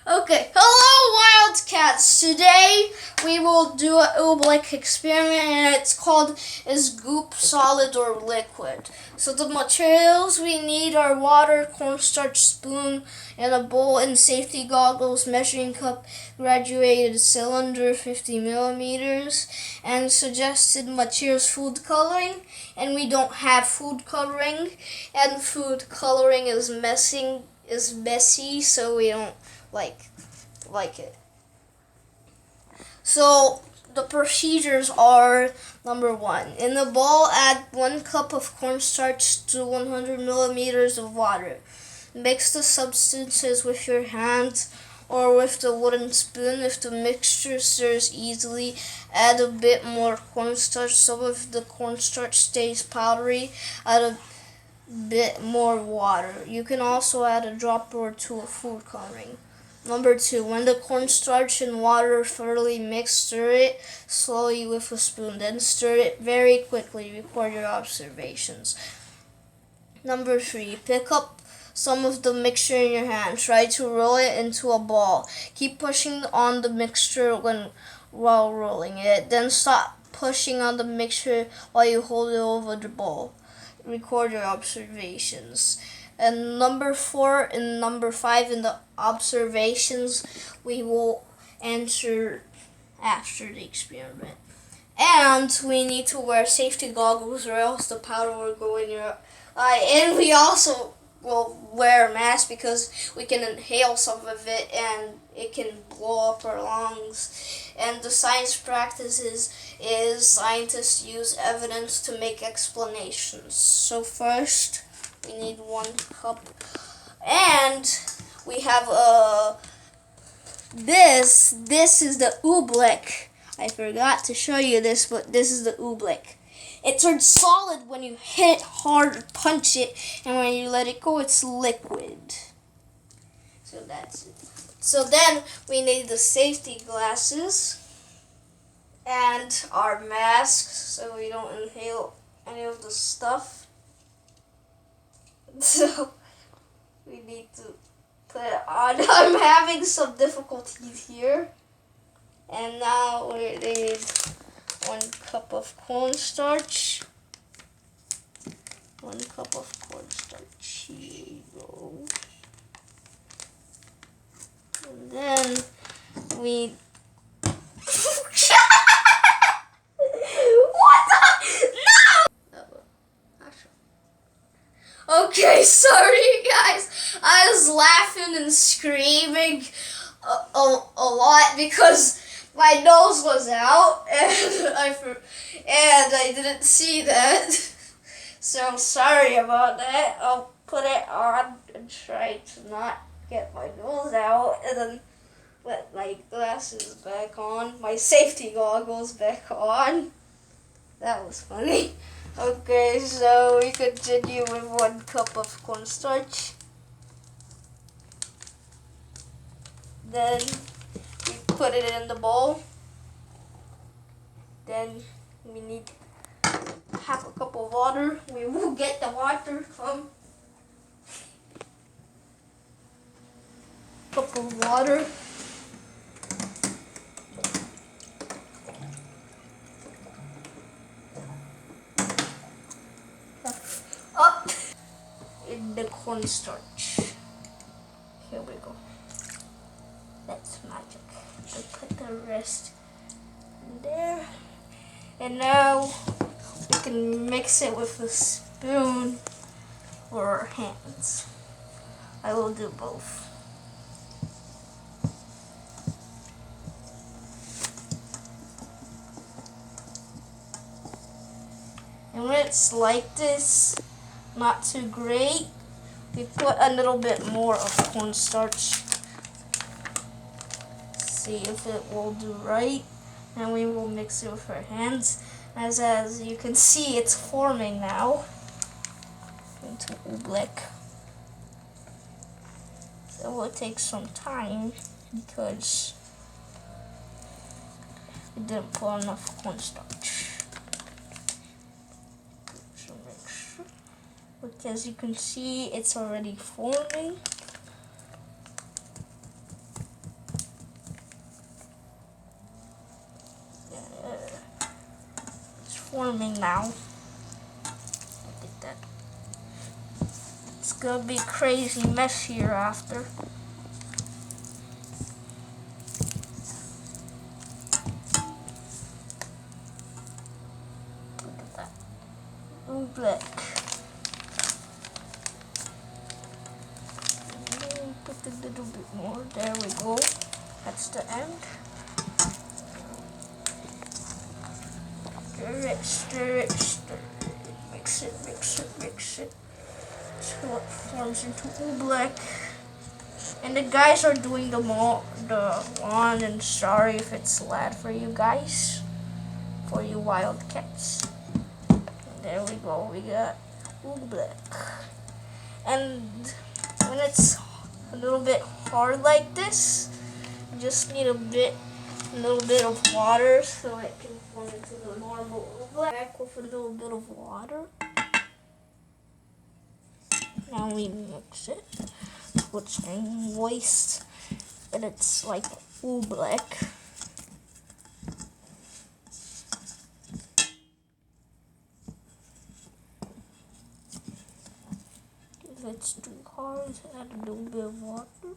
Okay, hello Wildcats. Today we will do an oblique experiment and it's called is goop solid or liquid. So the materials we need are water, cornstarch, spoon, and a bowl, and safety goggles, measuring cup, graduated cylinder 50 millimeters, and suggested materials food coloring, and we don't have food coloring, and food coloring is messy, so we don't like it. So the procedures are: number one, in the bowl add 1 cup of cornstarch to 100 milliliters of water. Mix the substances with your hands or with the wooden spoon. If the mixture stirs easily, add a bit more cornstarch. Some of the cornstarch stays powdery, add a bit more water. You can also add a drop or two of food coloring. Number two, when the cornstarch and water are thoroughly mixed, stir it slowly with a spoon. Then stir it very quickly. Record your observations. Number three, pick up some of the mixture in your hand. Try to roll it into a ball. Keep pushing on the mixture while rolling it. Then stop pushing on the mixture while you hold it over the bowl. Record your observations. And number four and number five in the observations we will answer after the experiment. And we need to wear safety goggles or else the powder will go in your eye. And we also will wear a mask because we can inhale some of it and it can blow up our lungs. And the science practices is scientists use evidence to make explanations. So first, we need 1 cup, and we have this is the oblique. I forgot to show you this, but this is the oblique. It turns solid when you hit it hard or punch it, and when you let it go, it's liquid. So that's it. So then we need the safety glasses and our masks so we don't inhale any of the stuff. So we need to put it on. I'm having some difficulties here. And now we need 1 cup of cornstarch. 1 cup of cornstarch. Here you go. And then we Okay, sorry guys. I was laughing and screaming a lot because my nose was out and I didn't see that. So I'm sorry about that. I'll put it on and try to not get my nose out and then put my glasses back on, my safety goggles back on. That was funny. Okay, so we continue with 1 cup of cornstarch. Then we put it in the bowl. Then we need half a cup of water. We will get the water from cup of water. Up in the cornstarch. Here we go. That's magic. I put the rest in there. And now we can mix it with a spoon or our hands. I will do both. And when it's like this, not too great, we put a little bit more of cornstarch. See if it will do right. And we will mix it with our hands. As you can see, it's forming now into oblique. It will take some time because we didn't put enough cornstarch. But as you can see, it's already forming. forming now. Look at that. It's gonna be crazy mess here after. Look at that. Oh, black. Put a little bit more. There we go. That's the end. Stir it, stir it, stir it. Mix it, mix it, mix it. Till it forms into oobleck. And the guys are doing the lawn, and sorry if it's loud for you guys, for you wildcats. And there we go, we got oobleck. And when it's a little bit hard like this, you just need a little bit of water so it can form into the normal oobleck with a little bit of water. Now we mix it so it's moist and it's like oobleck. If it's too hard, add a little bit of water.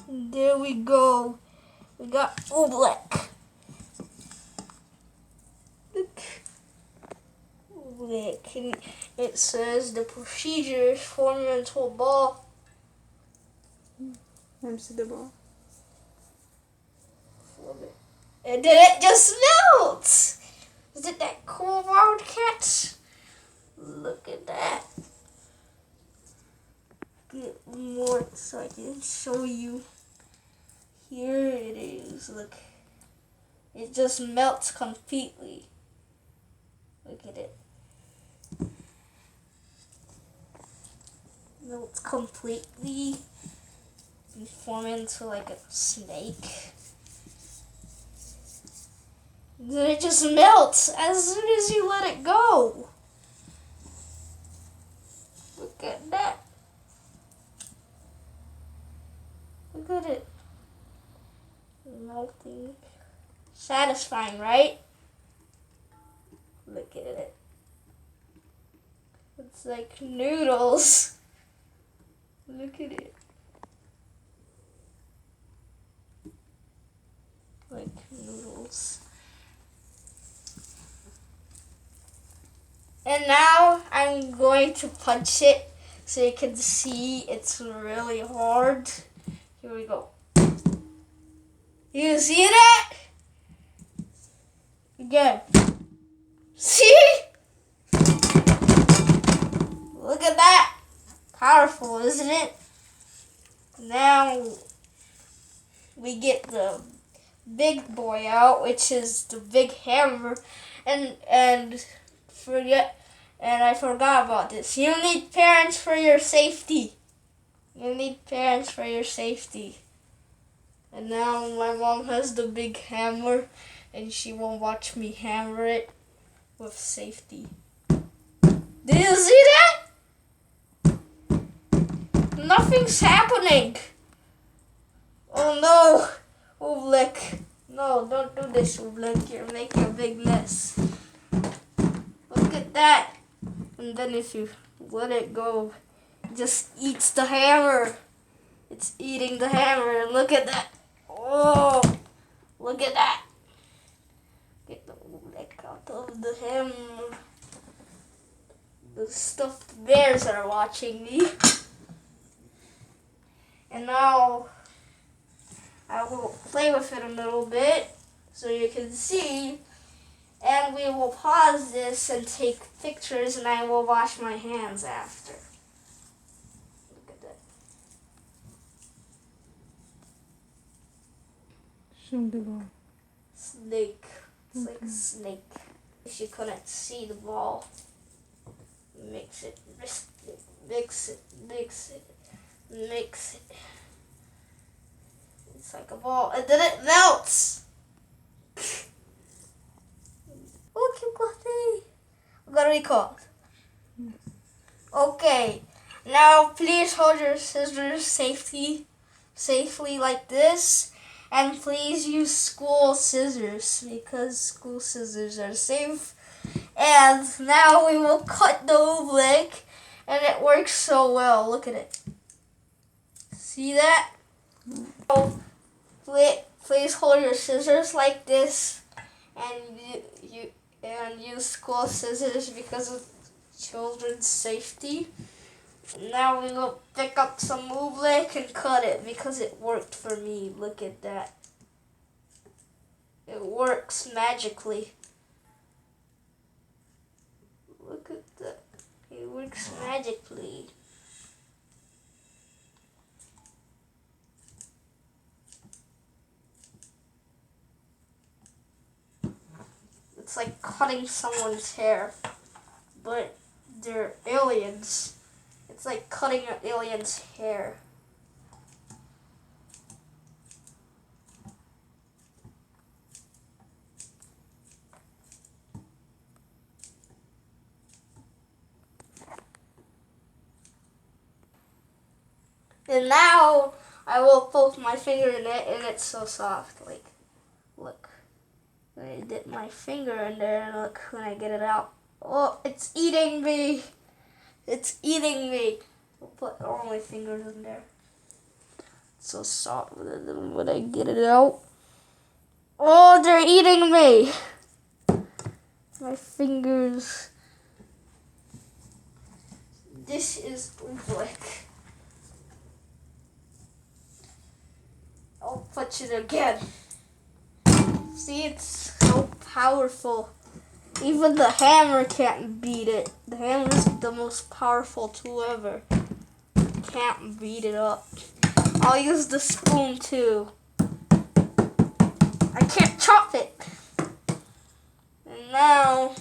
And there we go. We got oobleck. Look. Oobleck. And it says the procedure is forming into a ball. Let me see the ball. And then it just melts. Isn't that cool, wildcats? Look at that. Get more so I can show you. Here it is. Look. It just melts completely. Look at it. Melts completely. And form into like a snake. Then it just melts as soon as you let it go. Look at that. Look at it. Melting. Satisfying, right? Look at it. It's like noodles. Look at it. Like noodles. And now I'm going to punch it so you can see it's really hard. Here we go. You see that? Again. See? Look at that. Powerful, isn't it? Now we get the big boy out, which is the big hammer, and I forgot about this. You need parents for your safety. You need parents for your safety. And now my mom has the big hammer, and she will watch me hammer it with safety. Did you see that? Nothing's happening. Oh no, oobleck. No, don't do this, oobleck. You're making a big mess. Look at that. And then if you let it go, it just eats the hammer. It's eating the hammer. And look at that. Oh, look at that. Get the oobleck out of the hammer. The stuffed bears are watching me. And now I will play with it a little bit so you can see. And we will pause this and take pictures, and I will wash my hands after. Look at that. Show the ball. Snake. It's like a snake. If you couldn't see the ball, mix it, mix it, mix it, mix it, mix it. It's like a ball, and then it melts. Look, you got it. I'm gonna record. Okay, now please hold your scissors safely like this, And please use school scissors because school scissors are safe. And now we will cut the oobleck, and it works so well. Look at it. See that? Oh, please hold your scissors like this, and and use school scissors because of children's safety. Now we will pick up some oobleck and cut it because it worked for me. Look at that. It works magically. Look at that. It works magically. It's like cutting someone's hair, but they're aliens. It's like cutting an alien's hair. And now I will poke my finger in it, and it's so soft. Like, look. I dip my finger in there, and look when I get it out. Oh, it's eating me. It's eating me. I'll put all my fingers in there. It's so soft when I get it out. Oh, they're eating me. My fingers. This is oobleck. I'll put it again. See, it's so powerful. Even the hammer can't beat it. The hammer is the most powerful tool ever. Can't beat it up. I'll use the spoon too. I can't chop it. And now,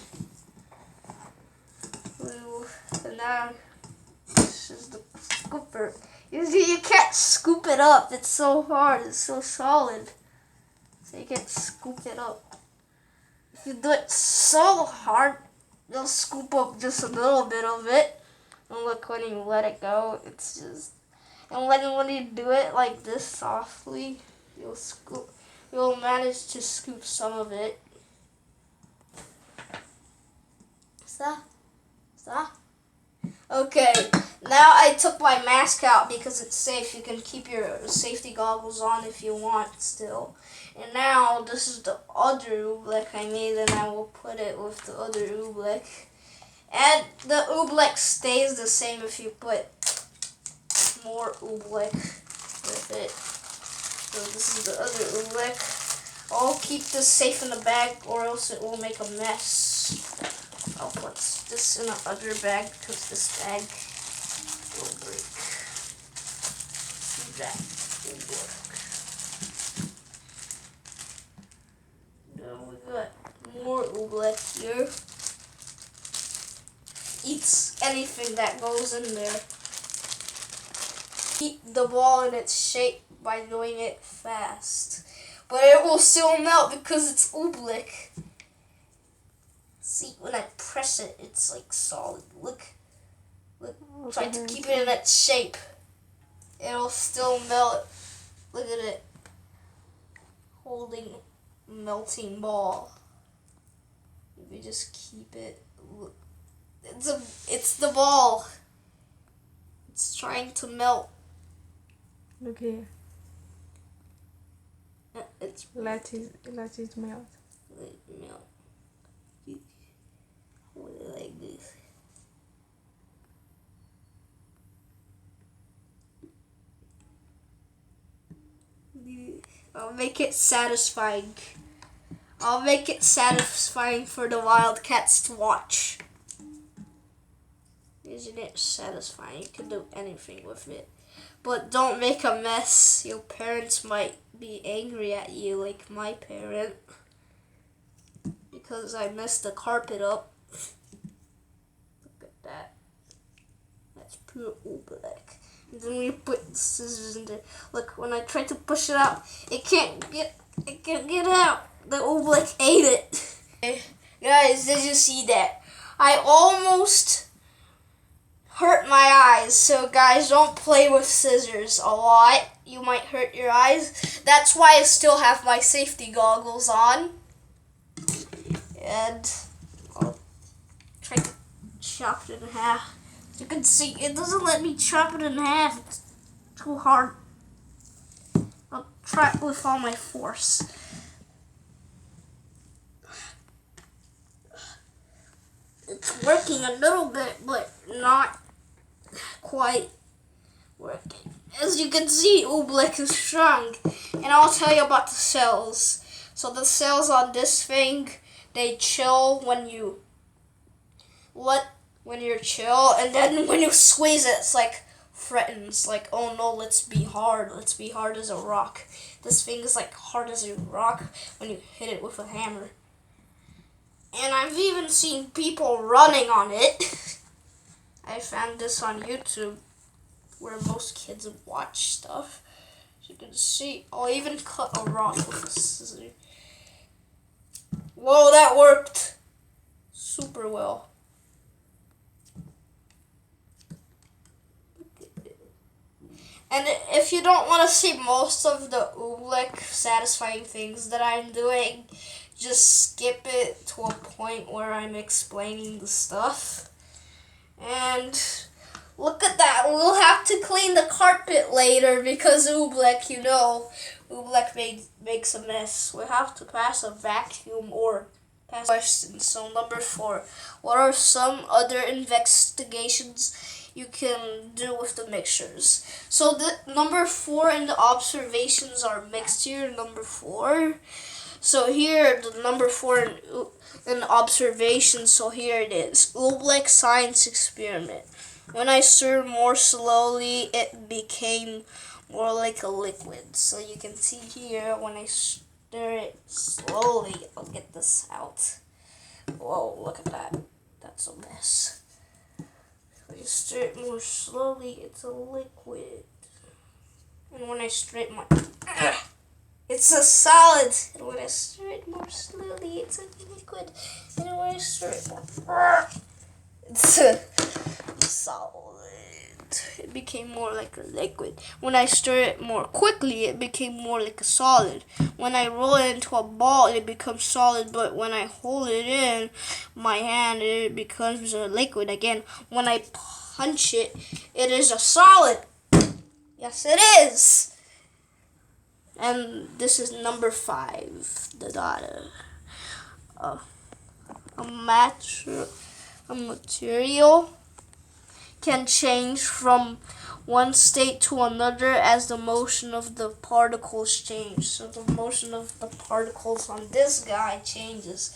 this is the scooper. You see, you can't scoop it up. It's so hard. It's so solid. So you can't scoop it up. If you do it so hard, you'll scoop up just a little bit of it. And look, when you let it go, it's just... And when you do it like this softly, you'll manage to scoop some of it. Stop. Okay, now I took my mask out because it's safe. You can keep your safety goggles on if you want still. And now this is the other oobleck I made, and I will put it with the other oobleck. And the oobleck stays the same if you put more oobleck with it. So this is the other oobleck. I'll keep this safe in the bag or else it will make a mess. I'll put this in another bag because this bag will break. See that will work. Now we got more oobleck here. Eats anything that goes in there. Keep the ball in its shape by doing it fast. But it will still melt because it's oobleck. See, when I press it, it's like solid. Look. Try to keep it in that shape. It'll still melt. Look at it. Holding melting ball. If you just keep it. Look. It's the ball. It's trying to melt. Look here. It's Let it melt. Melt. Hold it like this. I'll make it satisfying. I'll make it satisfying for the wildcats to watch. Isn't it satisfying? You can do anything with it. But don't make a mess. Your parents might be angry at you like my parent. Because I messed the carpet up. Look at that. That's pure oobleck. And then we put the scissors in there. Look, when I try to push it out, it can't get out. The oobleck ate it. Hey, guys, did you see that? I almost hurt my eyes. So guys, don't play with scissors a lot. You might hurt your eyes. That's why I still have my safety goggles on. And I'll try to chop it in half. As you can see, it doesn't let me chop it in half. It's too hard. I'll try it with all my force. It's working a little bit, but not quite working. As you can see, Oobleck is strong. And I'll tell you about the cells. So the cells on this thing, they chill when you're chill, and then when you squeeze it, it's like threatens, like, oh no, let's be hard as a rock. This thing is like hard as a rock when you hit it with a hammer. And I've even seen people running on it. I found this on YouTube, where most kids watch stuff. As you can see, I'll even cut a rock with a scissor. Whoa, that worked super well. And if you don't want to see most of the Oobleck satisfying things that I'm doing, just skip it to a point where I'm explaining the stuff. And look at that. We'll have to clean the carpet later because Oobleck, Oobleck makes a mess. We have to pass a vacuum or pass questions. So number 4, what are some other investigations you can do with the mixtures? So the number 4 in the observations are mixture number 4. So here, the number 4 in observation, so here it is. Oobleck science experiment. When I stirred more slowly, it became more like a liquid. So you can see here, when I stir it slowly, I'll get this out. Whoa, look at that. That's a mess. When you stir it more slowly, it's a liquid. And when I stir it more... it's a solid. And when I stir it more slowly, it's a liquid. And when I stir it more... it's a solid. It became more like a liquid. When I stir it more quickly, it became more like a solid. When I roll it into a ball, it becomes solid. But when I hold it in my hand, it becomes a liquid again. When I punch it, it is a solid. Yes, it is. And this is number 5, the data. A material can change from one state to another as the motion of the particles change. So the motion of the particles on this guy changes.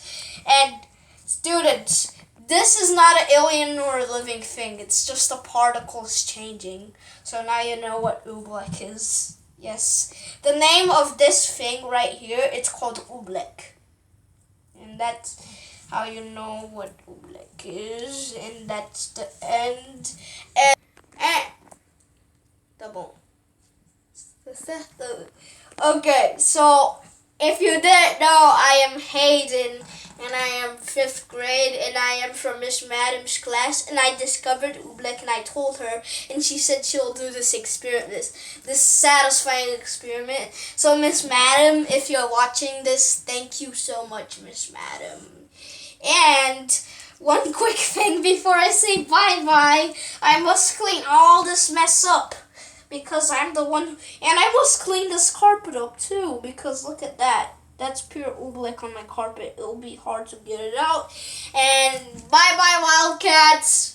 And students, this is not an alien or a living thing. It's just the particles changing. So now you know what Oobleck is. Yes. The name of this thing right here, it's called Oobleck. And that's how you know what Oobleck is. And that's the end. And double. Okay, so if you didn't know, I am Hayden, and I am 5th grade, and I am from Miss Madden's class, and I discovered Oobleck, and I told her, and she said she'll do this experiment, this satisfying experiment. So Miss Madden, if you're watching this, thank you so much, Miss Madden. And one quick thing before I say bye-bye, I must clean all this mess up. Because I'm the one, and I must clean this carpet up too, because look at that. That's pure Oobleck on my carpet. It'll be hard to get it out. And bye-bye, Wildcats.